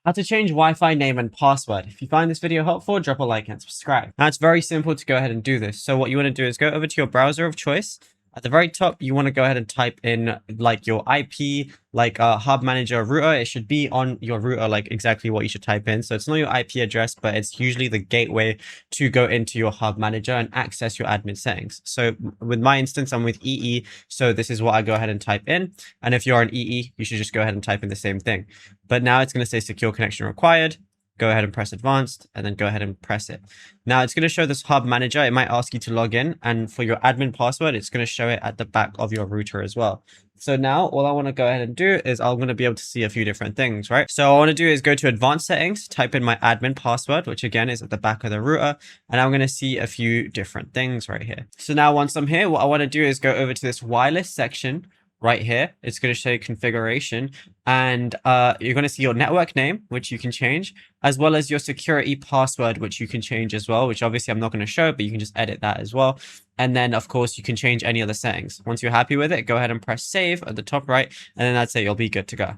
How to change Wi-Fi name and password. If you find this video helpful, drop a like and subscribe. Now it's very simple to go ahead and do this. So what you want to do is go over to your browser of choice. At the very top, you want to go ahead and type in like your IP, like hub manager router. It should be on your router, like exactly what you should type in. So it's not your IP address, but it's usually the gateway to go into your hub manager and access your admin settings. So with my instance, I'm with EE. So this is what I go ahead and type in. And if you're on EE, you should just go ahead and type in the same thing. But now it's going to say secure connection required. Go ahead and press advanced and then go ahead and press it. Now it's going to show this hub manager. It might ask you to log in, and for your admin password, it's going to show it at the back of your router as well. So now all I want to go ahead and do is I'm going to be able to see a few different things, right? So all I want to do is go to advanced settings, type in my admin password, which again is at the back of the router, and I'm going to see a few different things right here. So now once I'm here, what I want to do is go over to this wireless section right here. It's going to show you configuration, and you're going to see your network name, which you can change, as well as your security password, which you can change as well, which obviously I'm not going to show, but you can just edit that as well. And then of course you can change any other settings. Once you're happy with it, go ahead and press save at the top right, and then that's it. You'll be good to go.